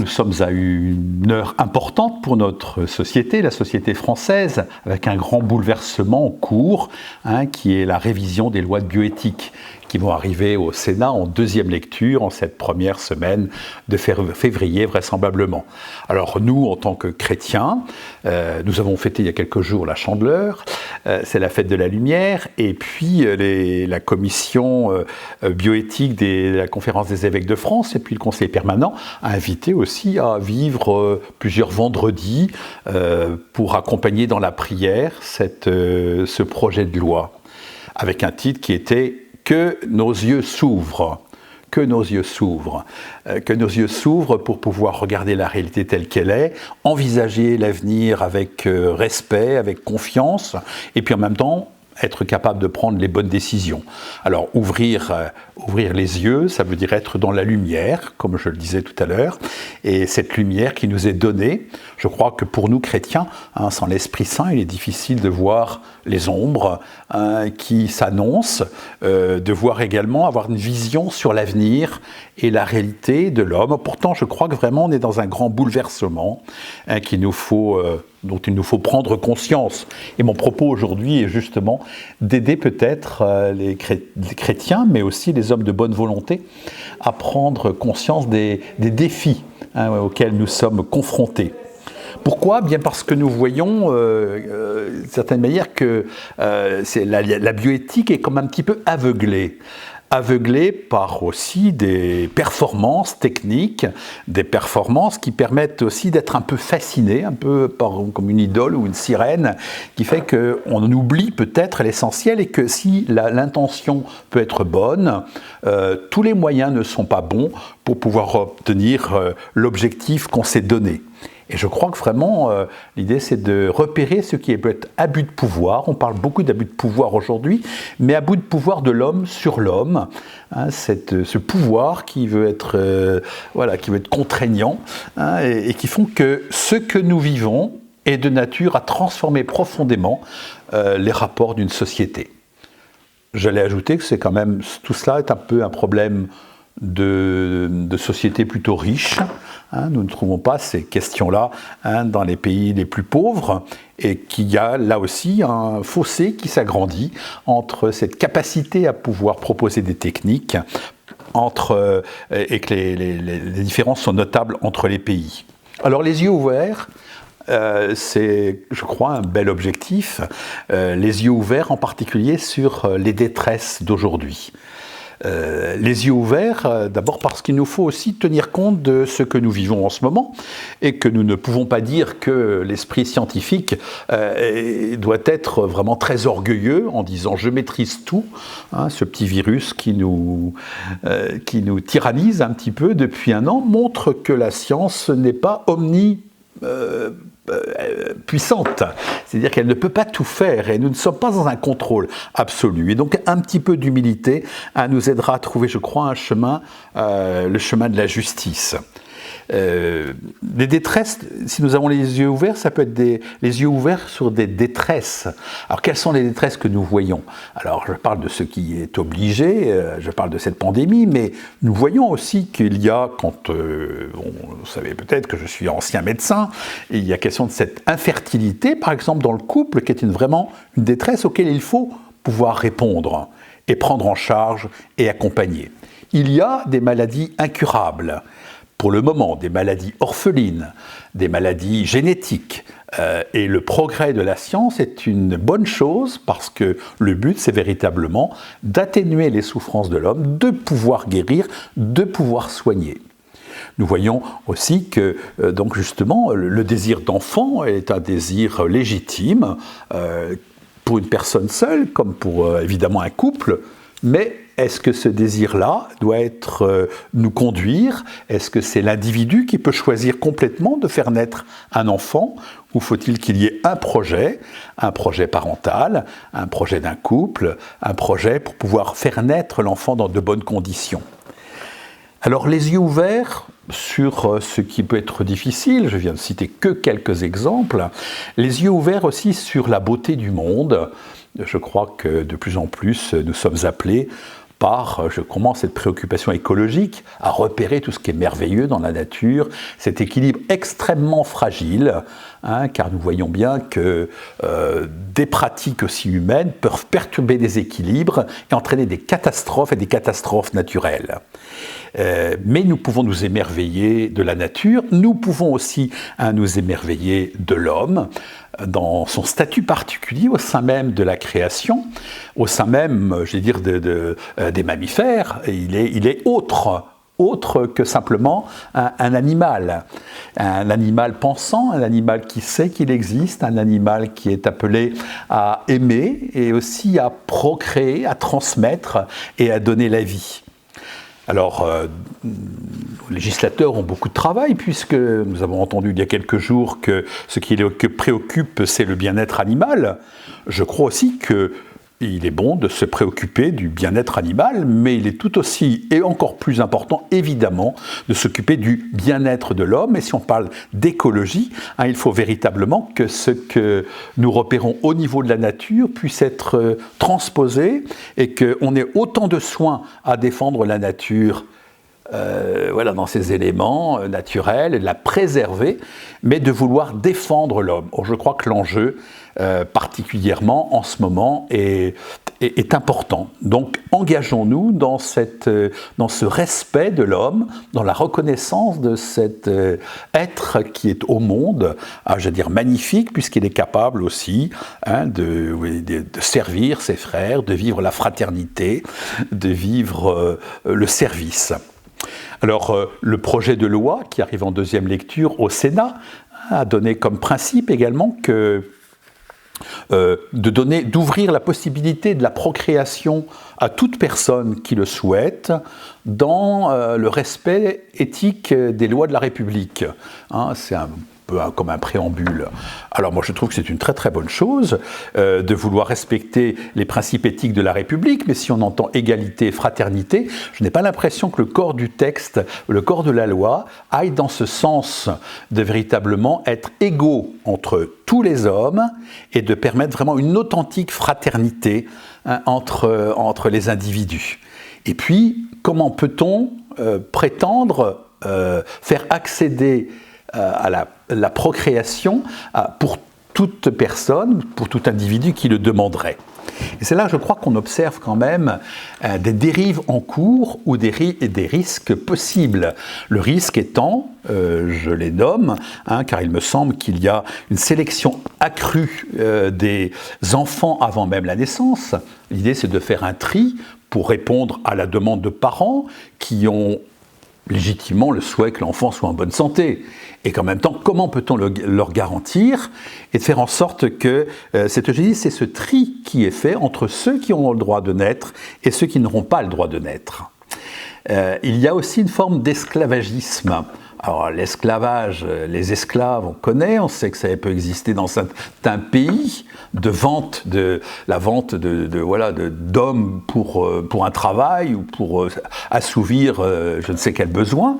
nous sommes à une heure importante pour notre société, la société française, avec un grand bouleversement en cours, qui est la révision des lois de bioéthique, qui vont arriver au Sénat en deuxième lecture en cette première semaine de février vraisemblablement. Alors nous, en tant que chrétiens, nous avons fêté il y a quelques jours la Chandeleur, c'est la fête de la lumière, et puis la commission bioéthique de la conférence des évêques de France et puis le conseil permanent a invité aussi à vivre plusieurs vendredis pour accompagner dans la prière ce projet de loi, avec un titre qui était « Que nos yeux s'ouvrent ». Que nos yeux s'ouvrent. Que nos yeux s'ouvrent pour pouvoir regarder la réalité telle qu'elle est, envisager l'avenir avec respect, avec confiance, et puis en même temps, être capable de prendre les bonnes décisions. Alors, ouvrir les yeux, ça veut dire être dans la lumière, comme je le disais tout à l'heure, et cette lumière qui nous est donnée, je crois que pour nous chrétiens, sans l'Esprit Saint, il est difficile de voir les ombres qui s'annoncent, de voir également, avoir une vision sur l'avenir et la réalité de l'homme. Pourtant, je crois que vraiment on est dans un grand bouleversement dont il nous faut prendre conscience. Et mon propos aujourd'hui est justement d'aider peut-être les chrétiens, mais aussi les hommes de bonne volonté, à prendre conscience des défis auxquels nous sommes confrontés. Pourquoi ? Bien parce que nous voyons, d'une certaine manière, que la bioéthique est comme un petit peu aveuglée par aussi des performances techniques, des performances qui permettent aussi d'être un peu fasciné, un peu comme une idole ou une sirène, qui fait qu'on oublie peut-être l'essentiel et que si l'intention peut être bonne, tous les moyens ne sont pas bons pour pouvoir obtenir l'objectif qu'on s'est donné. Et je crois que vraiment, l'idée, c'est de repérer ce qui est peut-être abus de pouvoir. On parle beaucoup d'abus de pouvoir aujourd'hui, mais abus de pouvoir de l'homme sur l'homme. Ce pouvoir qui veut être, contraignant, et qui font que ce que nous vivons est de nature à transformer profondément les rapports d'une société. J'allais ajouter que c'est quand même, tout cela est un peu un problème de sociétés plutôt riches. Nous ne trouvons pas ces questions-là dans les pays les plus pauvres et qu'il y a là aussi un fossé qui s'agrandit entre cette capacité à pouvoir proposer des techniques et que les différences sont notables entre les pays. Alors les yeux ouverts, c'est, je crois, un bel objectif, les yeux ouverts en particulier sur les détresses d'aujourd'hui. Les yeux ouverts, d'abord parce qu'il nous faut aussi tenir compte de ce que nous vivons en ce moment et que nous ne pouvons pas dire que l'esprit scientifique doit être vraiment très orgueilleux en disant « je maîtrise tout », ce petit virus qui nous tyrannise un petit peu depuis un an montre que la science n'est pas puissante, c'est-à-dire qu'elle ne peut pas tout faire et nous ne sommes pas dans un contrôle absolu. Et donc un petit peu d'humilité nous aidera à trouver, je crois, le chemin de la justice. Des détresses, si nous avons les yeux ouverts, ça peut être les yeux ouverts sur des détresses. Alors quelles sont les détresses que nous voyons ? Alors je parle de ce qui est obligé, je parle de cette pandémie, mais nous voyons aussi qu'il y a, vous savez peut-être que je suis ancien médecin, et il y a question de cette infertilité, par exemple dans le couple, qui est vraiment une détresse auquel il faut pouvoir répondre et prendre en charge et accompagner. Il y a des maladies incurables. Pour le moment, des maladies orphelines, des maladies génétiques. Et le progrès de la science est une bonne chose parce que le but, c'est véritablement d'atténuer les souffrances de l'homme, de pouvoir guérir, de pouvoir soigner. Nous voyons aussi que, donc justement, le désir d'enfant est un désir légitime pour une personne seule, comme pour évidemment un couple, mais est-ce que ce désir-là doit nous conduire ? Est-ce que c'est l'individu qui peut choisir complètement de faire naître un enfant ? Ou faut-il qu'il y ait un projet parental, un projet d'un couple, un projet pour pouvoir faire naître l'enfant dans de bonnes conditions ? Alors les yeux ouverts sur ce qui peut être difficile, je viens de citer que quelques exemples, les yeux ouverts aussi sur la beauté du monde. Je crois que de plus en plus nous sommes appelés par, je commence cette préoccupation écologique, à repérer tout ce qui est merveilleux dans la nature, cet équilibre extrêmement fragile, car nous voyons bien que des pratiques aussi humaines peuvent perturber des équilibres et entraîner des catastrophes et des catastrophes naturelles. Mais nous pouvons nous émerveiller de la nature, nous pouvons aussi nous émerveiller de l'homme, dans son statut particulier au sein même de la création, au sein même, je vais dire, des mammifères. Il est autre que simplement un animal pensant, un animal qui sait qu'il existe, un animal qui est appelé à aimer et aussi à procréer, à transmettre et à donner la vie. Alors, les législateurs ont beaucoup de travail, puisque nous avons entendu il y a quelques jours que ce qui les préoccupe, c'est le bien-être animal. Je crois aussi qu'il est bon de se préoccuper du bien-être animal, mais il est tout aussi et encore plus important, évidemment, de s'occuper du bien-être de l'homme. Et si on parle d'écologie, il faut véritablement que ce que nous repérons au niveau de la nature puisse être transposé et qu'on ait autant de soins à défendre la nature dans ses éléments naturels, et de la préserver, mais de vouloir défendre l'homme. Or, je crois que l'enjeu, particulièrement en ce moment, est important. Donc, engageons-nous dans ce respect de l'homme, dans la reconnaissance de cet être qui est au monde, je veux dire magnifique, puisqu'il est capable aussi de servir ses frères, de vivre la fraternité, de vivre le service. Alors, le projet de loi qui arrive en deuxième lecture au Sénat a donné comme principe également d'ouvrir la possibilité de la procréation à toute personne qui le souhaite dans le respect éthique des lois de la République. C'est un peu comme un préambule. Alors moi je trouve que c'est une très très bonne chose de vouloir respecter les principes éthiques de la République, mais si on entend égalité et fraternité, je n'ai pas l'impression que le corps du texte, le corps de la loi aille dans ce sens de véritablement être égaux entre tous les hommes et de permettre vraiment une authentique fraternité entre les individus. Et puis, comment peut-on prétendre faire accéder à la procréation pour toute personne, pour tout individu qui le demanderait. Et c'est là, je crois, qu'on observe quand même des dérives en cours ou des risques possibles. Le risque étant, je les nomme, car il me semble qu'il y a une sélection accrue des enfants avant même la naissance. L'idée, c'est de faire un tri pour répondre à la demande de parents qui ont légitimement le souhait que l'enfant soit en bonne santé. Et qu'en même temps, comment peut-on leur garantir et de faire en sorte que, c'est ce tri qui est fait entre ceux qui ont le droit de naître et ceux qui n'auront pas le droit de naître. Il y a aussi une forme d'esclavagisme. Alors l'esclavage, les esclaves, on connaît, on sait que ça peut exister dans certains pays, la vente d'hommes pour un travail ou pour assouvir je ne sais quel besoin,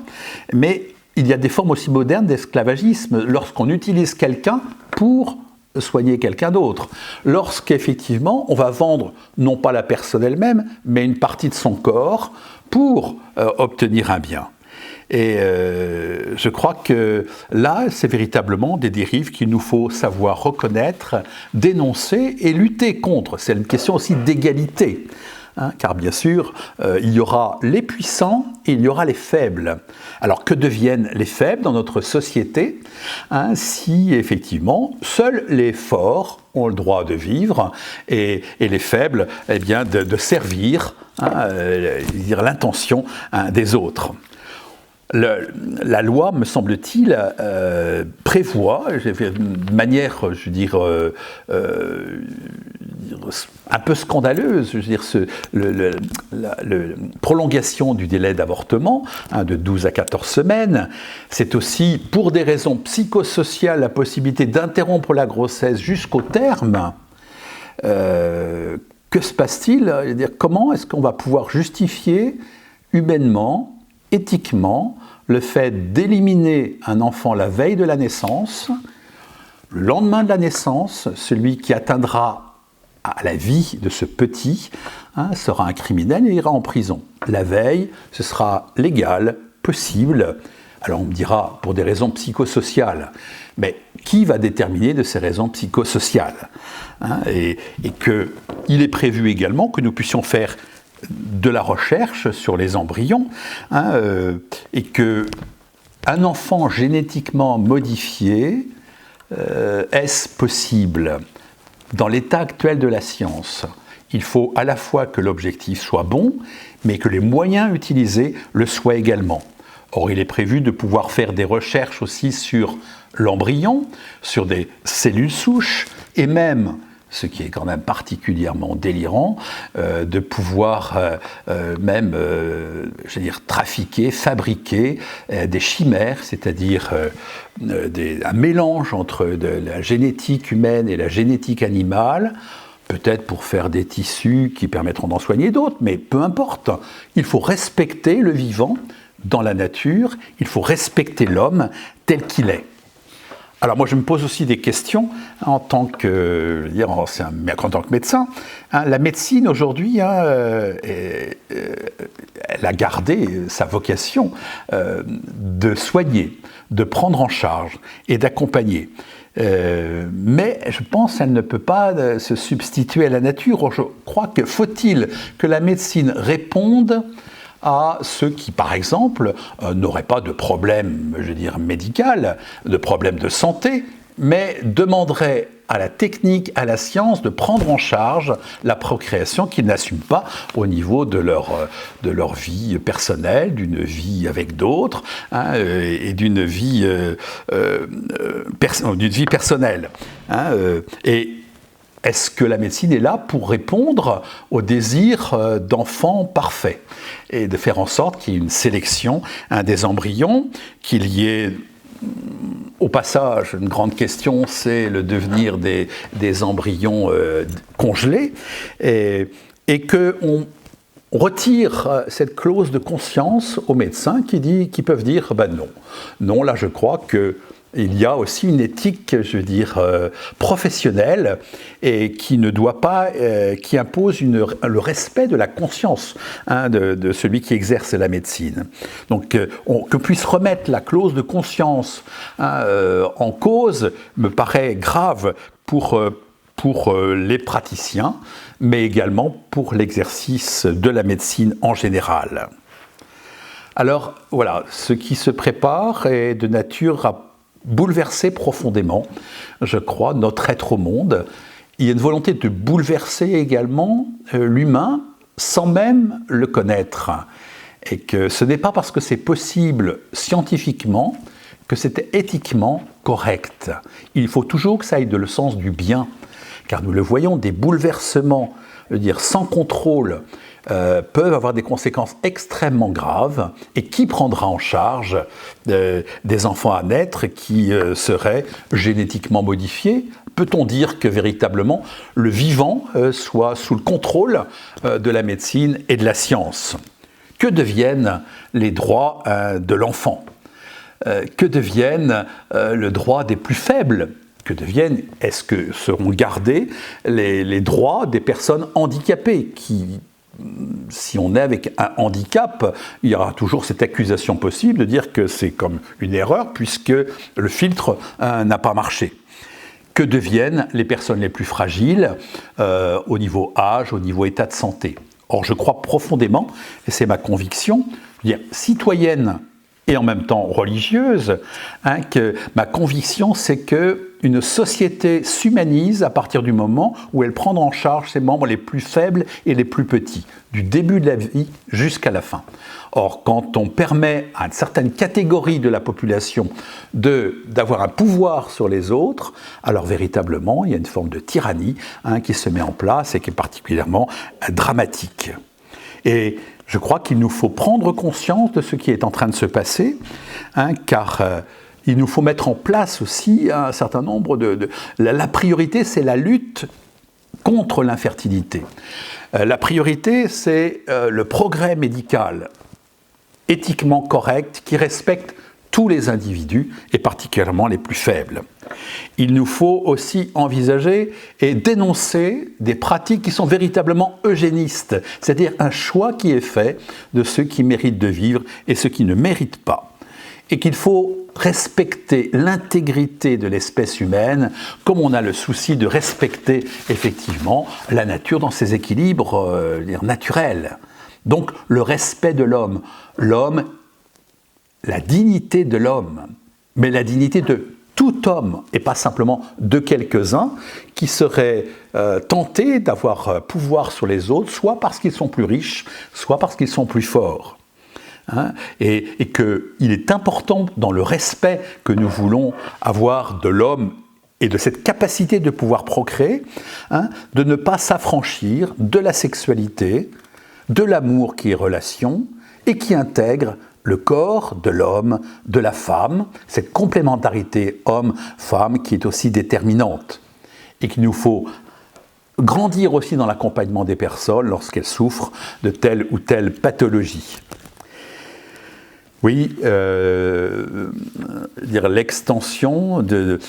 mais il y a des formes aussi modernes d'esclavagisme lorsqu'on utilise quelqu'un pour soigner quelqu'un d'autre. Lorsqu'effectivement on va vendre non pas la personne elle-même, mais une partie de son corps pour obtenir un bien. Et je crois que là, c'est véritablement des dérives qu'il nous faut savoir reconnaître, dénoncer et lutter contre. C'est une question aussi d'égalité. Car bien sûr, il y aura les puissants et il y aura les faibles. Alors que deviennent les faibles dans notre société si effectivement seuls les forts ont le droit de vivre et les faibles de servir l'intention des autres. La loi, me semble-t-il, prévoit, de manière, un peu scandaleuse, la prolongation du délai d'avortement de 12 à 14 semaines. C'est aussi, pour des raisons psychosociales, la possibilité d'interrompre la grossesse jusqu'au terme. Que se passe-t-il ? Comment est-ce qu'on va pouvoir justifier humainement, éthiquement, le fait d'éliminer un enfant la veille de la naissance, le lendemain de la naissance, celui qui atteindra à la vie de ce petit, sera un criminel et ira en prison. La veille, ce sera légal, possible. Alors on me dira, pour des raisons psychosociales, mais qui va déterminer de ces raisons psychosociales, et qu'il est prévu également que nous puissions faire de la recherche sur les embryons, et qu'un enfant génétiquement modifié, est-ce possible? Dans l'état actuel de la science, il faut à la fois que l'objectif soit bon, mais que les moyens utilisés le soient également. Or, il est prévu de pouvoir faire des recherches aussi sur l'embryon, sur des cellules souches, et même, ce qui est quand même particulièrement délirant, de pouvoir trafiquer, fabriquer des chimères, c'est-à-dire un mélange entre la génétique humaine et la génétique animale, peut-être pour faire des tissus qui permettront d'en soigner d'autres, mais peu importe. Il faut respecter le vivant dans la nature, il faut respecter l'homme tel qu'il est. Alors moi je me pose aussi des questions en tant que médecin. La médecine aujourd'hui, elle a gardé sa vocation de soigner, de prendre en charge et d'accompagner. Mais je pense qu'elle ne peut pas se substituer à la nature. Je crois que faut-il que la médecine réponde à ceux qui, par exemple, n'auraient pas de problème, médical, de problème de santé, mais demanderaient à la technique, à la science de prendre en charge la procréation qu'ils n'assument pas au niveau de leur vie personnelle, d'une vie avec d'autres, et d'une vie personnelle. Et est-ce que la médecine est là pour répondre au désir d'enfants parfaits et de faire en sorte qu'il y ait une sélection des embryons, qu'il y ait, au passage, une grande question, c'est le devenir des embryons congelés, et qu'on retire cette clause de conscience aux médecins qui peuvent dire non. Non, là je crois que il y a aussi une éthique, professionnelle, et qui ne doit pas, qui impose le respect de la conscience de celui qui exerce la médecine. Donc, que puisse remettre la clause de conscience en cause me paraît grave pour les praticiens, mais également pour l'exercice de la médecine en général. Alors, voilà, ce qui se prépare est de nature à bouleverser profondément, je crois, notre être au monde. Il y a une volonté de bouleverser également l'humain sans même le connaître. Et que ce n'est pas parce que c'est possible scientifiquement que c'est éthiquement correct. Il faut toujours que ça aille dans le sens du bien, car nous le voyons, des bouleversements, sans contrôle, peuvent avoir des conséquences extrêmement graves. Et qui prendra en charge des enfants à naître qui seraient génétiquement modifiés? Peut-on dire que véritablement le vivant soit sous le contrôle de la médecine et de la science? Que deviennent les droits de l'enfant? Que deviennent le droit des plus faibles? Est-ce que seront gardés les droits des personnes handicapées qui, si on est avec un handicap, il y aura toujours cette accusation possible de dire que c'est comme une erreur puisque le filtre n'a pas marché. Que deviennent les personnes les plus fragiles au niveau âge, au niveau état de santé? Or, je crois profondément, et c'est ma conviction, citoyenne et en même temps religieuse, que ma conviction, c'est qu'une société s'humanise à partir du moment où elle prend en charge ses membres les plus faibles et les plus petits, du début de la vie jusqu'à la fin. Or, quand on permet à une certaine catégorie de la population d'avoir un pouvoir sur les autres, alors véritablement, il y a une forme de tyrannie qui se met en place et qui est particulièrement dramatique. Et je crois qu'il nous faut prendre conscience de ce qui est en train de se passer, car il nous faut mettre en place aussi un certain nombre La priorité, c'est la lutte contre l'infertilité. La priorité, c'est le progrès médical éthiquement correct qui respecte tous les individus et particulièrement les plus faibles. Il nous faut aussi envisager et dénoncer des pratiques qui sont véritablement eugénistes, c'est-à-dire un choix qui est fait de ceux qui méritent de vivre et ceux qui ne méritent pas. Et qu'il faut respecter l'intégrité de l'espèce humaine comme on a le souci de respecter effectivement la nature dans ses équilibres naturels. Donc le respect de l'homme, la dignité de l'homme, mais la dignité de tout homme et pas simplement de quelques-uns qui seraient tentés d'avoir pouvoir sur les autres, soit parce qu'ils sont plus riches, soit parce qu'ils sont plus forts. Et qu'il est important dans le respect que nous voulons avoir de l'homme et de cette capacité de pouvoir procréer, de ne pas s'affranchir de la sexualité, de l'amour qui est relation et qui intègre le corps de l'homme, de la femme, cette complémentarité homme-femme qui est aussi déterminante et qu'il nous faut grandir aussi dans l'accompagnement des personnes lorsqu'elles souffrent de telle ou telle pathologie. Oui, l'extension des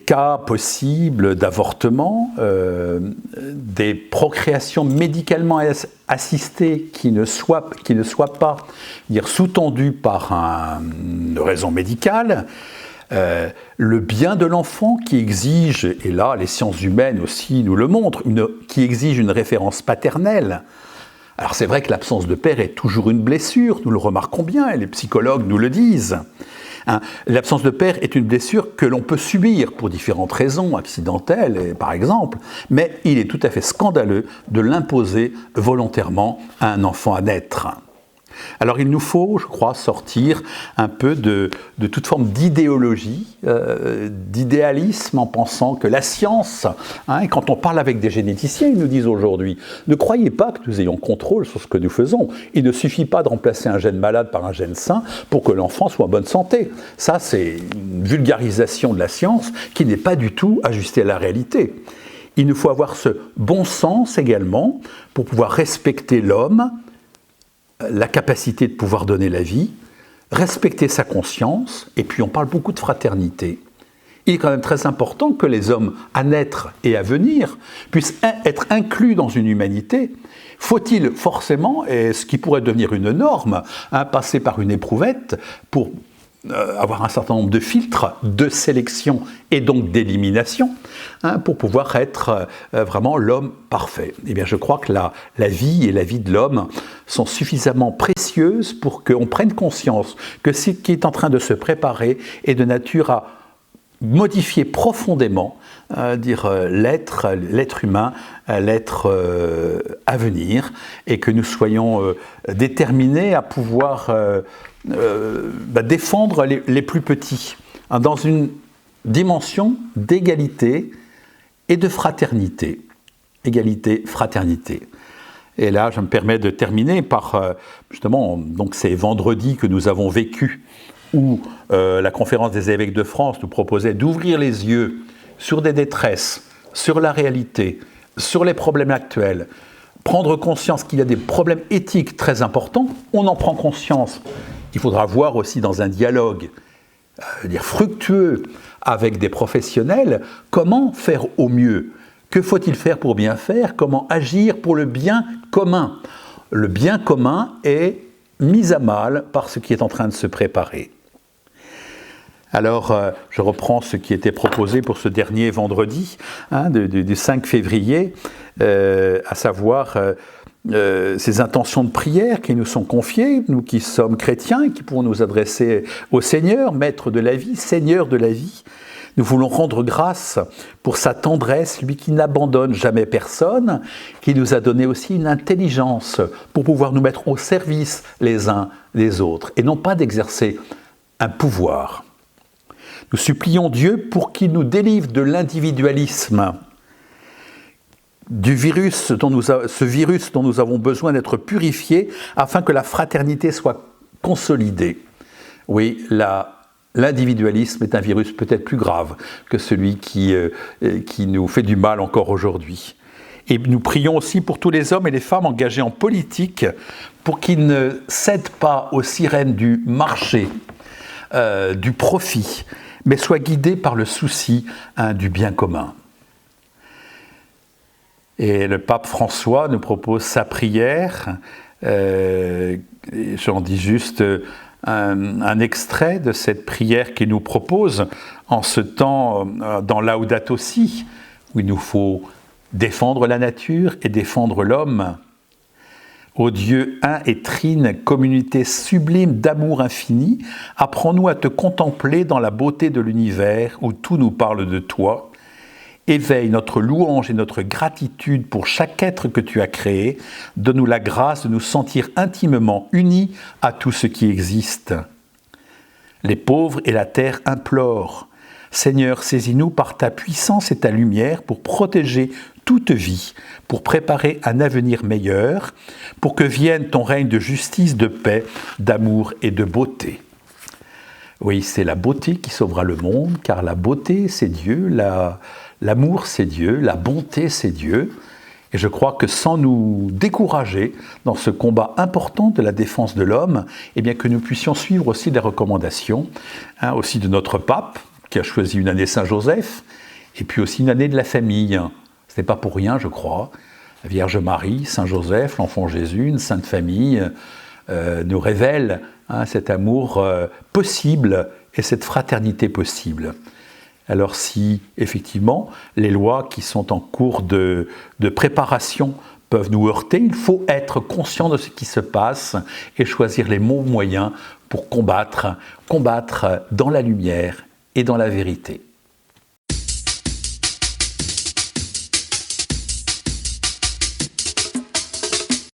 cas possibles d'avortement, des procréations médicalement assistées qui ne soient pas sous-tendues par une raison médicale, le bien de l'enfant qui exige, et là les sciences humaines aussi nous le montrent, qui exige une référence paternelle. Alors c'est vrai que l'absence de père est toujours une blessure, nous le remarquons bien, et les psychologues nous le disent. L'absence de père est une blessure que l'on peut subir pour différentes raisons, accidentelles par exemple, mais il est tout à fait scandaleux de l'imposer volontairement à un enfant à naître. Alors il nous faut, je crois, sortir un peu de toute forme d'idéologie, d'idéalisme en pensant que la science, et quand on parle avec des généticiens, ils nous disent aujourd'hui, ne croyez pas que nous ayons contrôle sur ce que nous faisons. Il ne suffit pas de remplacer un gène malade par un gène sain pour que l'enfant soit en bonne santé. Ça, c'est une vulgarisation de la science qui n'est pas du tout ajustée à la réalité. Il nous faut avoir ce bon sens également pour pouvoir respecter l'homme, la capacité de pouvoir donner la vie, respecter sa conscience, et puis on parle beaucoup de fraternité. Il est quand même très important que les hommes à naître et à venir puissent être inclus dans une humanité. Faut-il forcément, et ce qui pourrait devenir une norme, passer par une éprouvette pour avoir un certain nombre de filtres de sélection et donc d'élimination pour pouvoir être vraiment l'homme parfait. Eh bien, je crois que la vie et la vie de l'homme sont suffisamment précieuses pour qu'on prenne conscience que ce qui est en train de se préparer est de nature à modifier profondément l'être humain, l'être à venir, et que nous soyons déterminés à pouvoir défendre les plus petits dans une dimension d'égalité et de fraternité. Égalité, fraternité. Et là, je me permets de terminer par justement donc ces vendredis que nous avons vécus où la conférence des évêques de France nous proposait d'ouvrir les yeux sur des détresses, sur la réalité, sur les problèmes actuels, prendre conscience qu'il y a des problèmes éthiques très importants, on en prend conscience. Il faudra voir aussi dans un dialogue fructueux avec des professionnels comment faire au mieux. Que faut-il faire pour bien faire? Comment agir pour le bien commun? Le bien commun est mis à mal par ce qui est en train de se préparer. Alors, je reprends ce qui était proposé pour ce dernier vendredi, du 5 février, à savoir ces intentions de prière qui nous sont confiées, nous qui sommes chrétiens et qui pourrons nous adresser au Seigneur, Maître de la vie, Seigneur de la vie. Nous voulons rendre grâce pour sa tendresse, lui qui n'abandonne jamais personne, qui nous a donné aussi une intelligence pour pouvoir nous mettre au service les uns des autres, et non pas d'exercer un pouvoir. Nous supplions Dieu pour qu'il nous délivre de l'individualisme, ce virus dont nous avons besoin d'être purifiés afin que la fraternité soit consolidée. Oui, l'individualisme est un virus peut-être plus grave que celui qui nous fait du mal encore aujourd'hui. Et nous prions aussi pour tous les hommes et les femmes engagés en politique, pour qu'ils ne cèdent pas aux sirènes du marché, du profit, mais soient guidés par le souci du bien commun. Et le pape François nous propose sa prière. J'en dis juste un extrait de cette prière qu'il nous propose en ce temps dans Laudato Si, où il nous faut défendre la nature et défendre l'homme. Ô Dieu un et trine, communauté sublime d'amour infini, apprends-nous à te contempler dans la beauté de l'univers où tout nous parle de toi. Éveille notre louange et notre gratitude pour chaque être que tu as créé. Donne-nous la grâce de nous sentir intimement unis à tout ce qui existe. Les pauvres et la terre implorent. Seigneur, saisis-nous par ta puissance et ta lumière pour protéger toute vie, pour préparer un avenir meilleur, pour que vienne ton règne de justice, de paix, d'amour et de beauté. Oui, c'est la beauté qui sauvera le monde, car la beauté, c'est Dieu, l'amour, c'est Dieu, la bonté, c'est Dieu. Et je crois que sans nous décourager dans ce combat important de la défense de l'homme, eh bien que nous puissions suivre aussi les recommandations, aussi de notre pape, qui a choisi une année Saint-Joseph, et puis aussi une année de la famille. Ce n'est pas pour rien, je crois. La Vierge Marie, Saint-Joseph, l'enfant Jésus, une sainte famille, nous révèle cet amour possible et cette fraternité possible. Alors si, effectivement, les lois qui sont en cours de préparation peuvent nous heurter, il faut être conscient de ce qui se passe et choisir les bons moyens pour combattre dans la lumière et dans la vérité.